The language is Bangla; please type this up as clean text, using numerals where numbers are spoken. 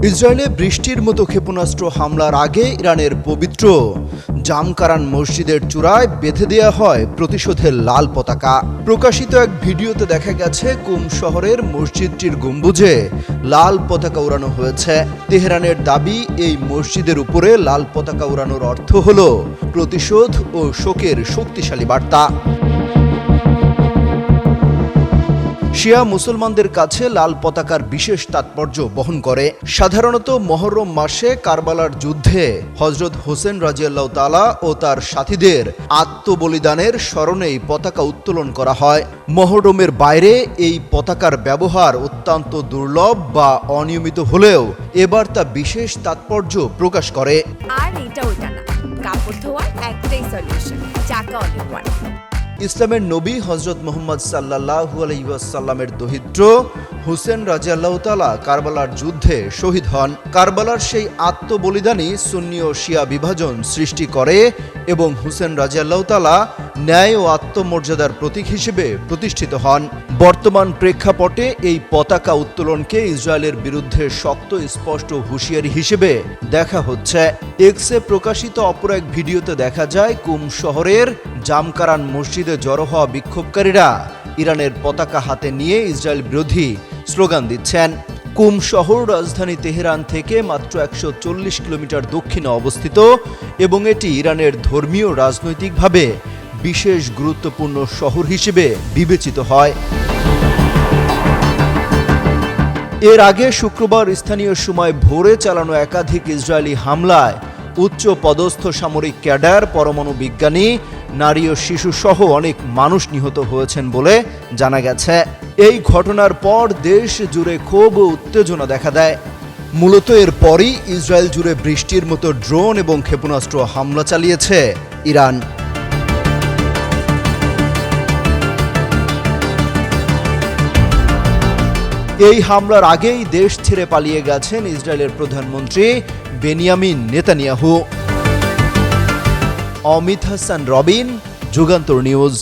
ইসরায়েলে বৃষ্টির মতো ক্ষেপণাস্ত্র হামলার আগে ইরানের পবিত্র জামকারান মসজিদের চূড়ায় বেঁধে দেওয়া হয় প্রতিশোধের লাল পতাকা। প্রকাশিত এক ভিডিওতে দেখা গেছে কুম শহরের মসজিদটির গম্বুজে লাল পতাকা উড়ানো হয়েছে। তেহরানের দাবি, এই মসজিদের উপরে লাল পতাকা উড়ানোর অর্থ হল প্রতিশোধ ও শোকের শক্তিশালী বার্তা। শিয়া মুসলমানদের কাছে লাল পতাকার বিশেষ তাৎপর্য বহন করে। সাধারণত মহরম মাসে কারবালার যুদ্ধে হযরত হোসেন রাদিয়াল্লাহু তাআলা ও তার সাথীদের আত্মবলিদানের স্মরণেই পতাকা উত্তোলন করা হয়। মহরমের বাইরে এই পতাকার ব্যবহার অত্যন্ত দুর্লভ বা অনিয়মিত হলেও এবার তা বিশেষ তাৎপর্য প্রকাশ করে। আর এটা ওটা না, কাপড় ধোয়ার একটাই সলিউশন, চাকা অলিভ ওয়ান। ইসলামের নবী হযরত মুহাম্মদ সাল্লাল্লাহু আলাইহি ওয়াসাল্লামের দহিত্র হুসেন রাদিয়াল্লাহু তাআলা কারবালার যুদ্ধে শহীদ হন। কারবালার সেই আত্মবলিদানই সুন্নি ও শিয়া বিভাজন সৃষ্টি করে এবং হুসেন রাদিয়াল্লাহু তাআলা ন্যায় ও আত্মমর্যাদার প্রতীক হিসেবে প্রতিষ্ঠিত হন। বর্তমান প্রেক্ষাপটে এই পতাকা উত্তোলনকে ইসরায়েলের বিরুদ্ধে শক্ত স্পষ্ট হুঁশিয়ারি হিসেবে দেখা হচ্ছে। এক্সে প্রকাশিত অপর এক ভিডিওতে দেখা যায় কুম শহরের জামকারান মসজিদে জড়ো হওয়া বিক্ষোভকারীরা ইরানের পতাকা হাতে নিয়ে ইসরায়েল বিরোধী স্লোগান দিচ্ছেন। কুম শহর রাজধানী তেহরান থেকে মাত্র 140 কিলোমিটার দক্ষিণে অবস্থিত এবং এটি ইরানের ধর্মীয় রাজনৈতিকভাবে বিশেষ গুরুত্বপূর্ণ শহর হিসেবে বিবেচিত হয়। এর আগে শুক্রবার স্থানীয় সময় ভোরে চালানো একাধিক ইসরায়েলি হামলায় উচ্চ পদস্থ সামরিক ক্যাডার, পরমাণু বিজ্ঞানী, নারী ও শিশু সহ অনেক মানুষ নিহত হয়েছেন বলে জানা গেছে। এই ঘটনার পর দেশ জুড়ে ক্ষোভ ও উত্তেজনা দেখা দেয়। মূলত এরপরই ইসরায়েল জুড়ে বৃষ্টির মতো ড্রোন এবং ক্ষেপণাস্ত্র হামলা চালিয়েছে ইরান। এই হামলার আগেই দেশ ছেড়ে পালিয়ে গেছেন ইসরায়েলের প্রধানমন্ত্রী Benjamin Netanyahu. Amit Hasan Robin, Jugantor news.